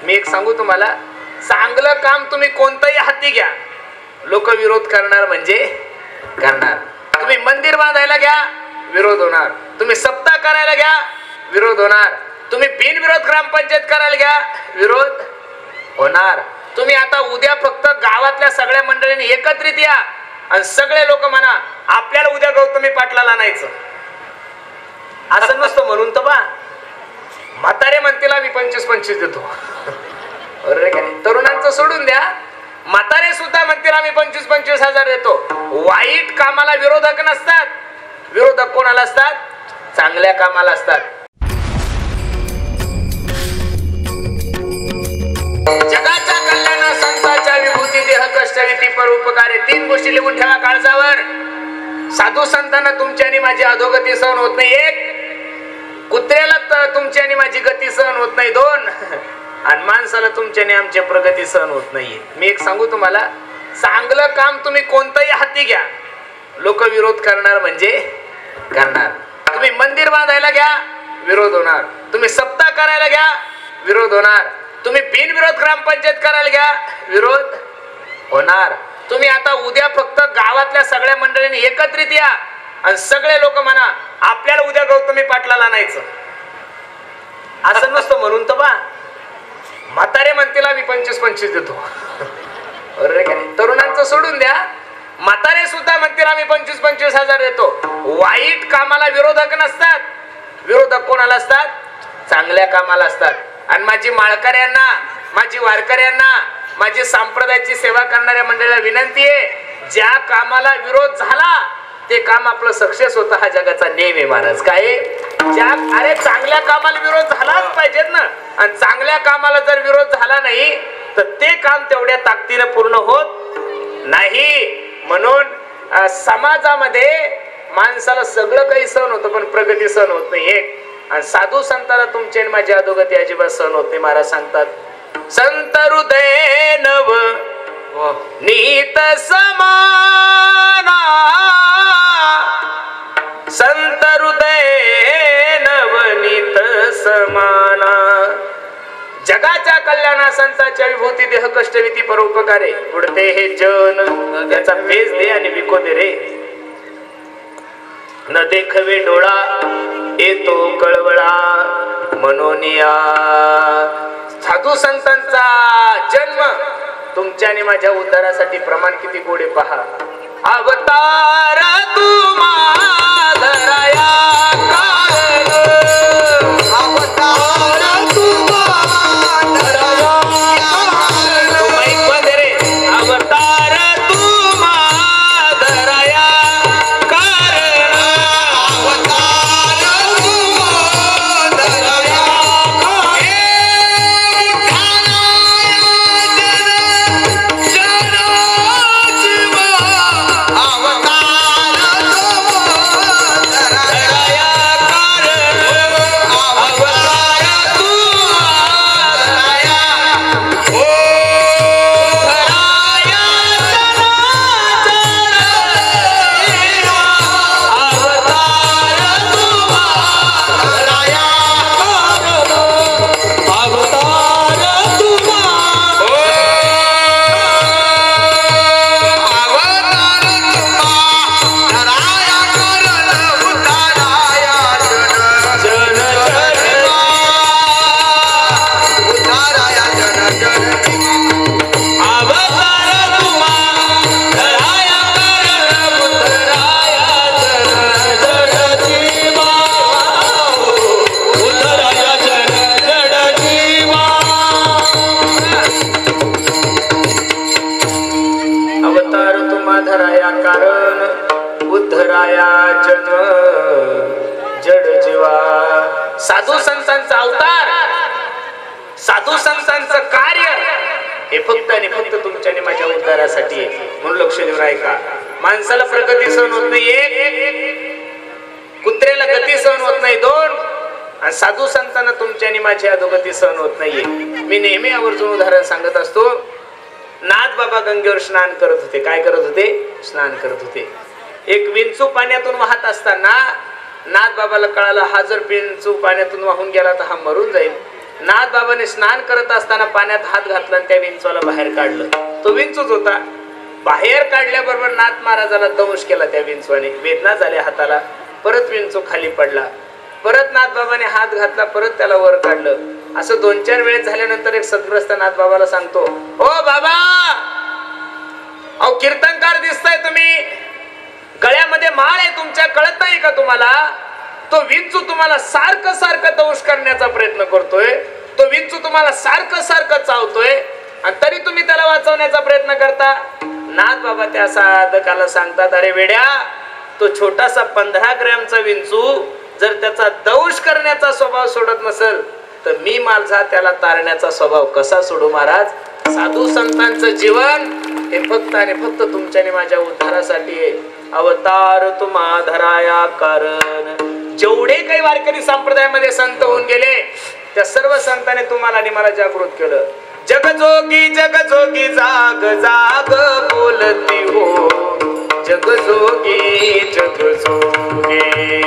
मी एक सांगू तुम्हाला, चांगलं काम तुम्ही कोणतंही हाती घ्या, लोक विरोध करणार म्हणजे करणार. तुम्ही मंदिर बांधायला घ्या, विरोध होणार. तुम्ही सप्ताह करायला घ्या, विरोध होणार. तुम्ही बिनविरोध ग्रामपंचायत करायला घ्या, विरोध होणार. तुम्ही आता उद्या फक्त गावातल्या सगळ्या मंडळींनी एकत्रित या आणि सगळे लोक म्हणा आपल्याला उद्या गौतमी पाटलाला आणायचं, असं नसतं. म्हणून तर बा म्हातारे म्हणतील आम्ही 25-25 देतो. अरे काय, तरुणांचं सोडून द्या, म्हातारे सुद्धा म्हणतील आम्ही 25-25 हजार देतो. वाईट कामाला विरोधक नसतात. विरोधक कोणाला असतात? चांगल्या कामाला असतात. जगाच्या कल्याणा संतांच्या विभूती देह कष्ट विधी परोपकारे, 3 गोष्टी लिहून ठेवा काळजावर. साधू संतांना तुमची आणि माझी अधोगती सहन होत नाही 1, कुत्र्याला तुमची आणि माझी गती सहन होत नाही 2, आणि माणसाला तुमची आणि आमची प्रगती सहन होत नाहीये. मी एक सांगू तुम्हाला, चांगलं काम तुम्ही कोणतंही हाती घ्या, लोक विरोध करणार म्हणजे करणार. तुम्ही मंदिर बांधायला घ्या, विरोध होणार. तुम्ही सप्ताह करायला घ्या, विरोध होणार. तुम्ही बिनविरोध ग्रामपंचायत करायला घ्या, विरोध होणार. तुम्ही आता उद्या फक्त गावातल्या सगळ्या मंडळींनी एकत्रित या आणि सगळे लोक म्हणा आपल्याला उद्या गौतमी पाटलाला आणायचं, असं नसतं. म्हणून तर बा म्हातारे म्हणतील आम्ही 25-25 देतो. अरे काय, तरुणांचं सोडून द्या, म्हातारे सुद्धा म्हणतील आम्ही 25-25 हजार देतो. वाईट कामाला विरोधक नसतात. विरोधक कोणाला असतात? चांगल्या कामाला असतात. आणि माझी माळकऱ्यांना, माझी वारकऱ्यांना, माझी संप्रदायाची सेवा करणाऱ्या मंडळीला विनंती आहे, ज्या कामाला विरोध झाला ते काम आपलं सक्सेस होतं, हा जगाचा नियम आहे महाराज. काय अरे चांगल्या कामाला विरोध झालाच पाहिजेत ना, आणि चांगल्या कामाला जर विरोध झाला नाही तर ते काम तेवढ्या ताकदीने पूर्ण होत नाही. म्हणून समाजामध्ये माणसाला सगळं काही सहन होतं पण प्रगती सहन होत नाही 1, आणि साधू संतांना तुमची आणि माझी अधोगती अजिबात सहन होत नाही. महाराज सांगतात, संत हृदय नव नीत समाना, संत हृदय नवनीत समाना. जगाच्या कल्याणा संतांच्या विभूती देह कष्ट विधी परोपकारे, उडते हे जन त्याचा फेस दे आणि विको दे रे. न देखवे डोळा येतो कळवळा मनोनिया. साधू संतांचा जन्म तुमच्या आणि माझ्या उद्धारासाठी प्रमाण किती गोडे पहा. अवतार तुम्हा धराया कारण, अवतार तुम्हा धराया कारण. तो माईक बंद रे. अवतार तुम्हा धराया कारण, अवतार तुम्हा धराया साधू संतांचा अवतार, साधू संतांचं कार्य हे फक्त आणि फक्त तुमच्या आणि माझ्या उद्धारासाठी आहे. म्हणून लक्ष देऊन ऐका. माणसाला प्रगती सहन होत नाही 1, कुत्र्याला गती सहन होत नाही 2, आणि साधू संतांना तुमच्या आणि माझी अधोगती सहन होत नाहीये. मी नेहमी आवर्जून उदाहरण सांगत असतो. नाथ बाबा गंगेवर स्नान करत होते. काय करत होते? स्नान करत होते. एक विंचू पाण्यातून वाहत असताना नाथ बाबाला कळालं, हा जर विंचू पाण्यातून वाहून गेला तर हा मरून जाईल. नाथ बाबाने स्नान करत असताना पाण्यात हात घातला आणि त्या विंचवाला बाहेर काढलं. तो विंचूच होता. बाहेर काढल्याबरोबर नाथ महाराजाला दंश केला त्या विंचवाने. वेदना झाल्या हाताला. परत विंचू खाली पडला. परत नाथ बाबाने हात घातला, परत त्याला वर काढलं. असं 2-4 वेळेस झाल्यानंतर एक सद्ग्रस्त नाथ बाबाला सांगतो, ओ बाबा, अहो कीर्तनकार दिसताय तुम्ही, गळ्यामध्ये माळ आहे तुमच्या, कळत नाही का तुम्हाला? तो विंचू तुम्हाला सारखं सारखं दंश करण्याचा प्रयत्न करतोय. तो विंचू तुम्हाला सारखं सारखं चावतोय आणि तरी तुम्ही त्याला वाचवण्याचा प्रयत्न करता. नाथ बाबा त्या साधकाला सांगतात, अरे वेड्या, तो छोटासा 15 ग्रॅमचा विंचू जर त्याचा दंश करण्याचा स्वभाव सोडत नसेल तर मी माझा त्याला तारण्याचा स्वभाव कसा सोडू महाराज? साधू संतांचं जीवन हे फक्त आणि फक्त तुमच्या आणि माझ्या उद्धारासाठी आहे. अवतार तुम्हा धराया कारण. जेवढे काही वारकरी संप्रदायामध्ये संत होऊन गेले त्या सर्व संतांनी तुम्हाला आणि मला जागृत केलं. जगजोगी जगजोगी जाग जाग बोलती हो, जगजोगी जगजोगी.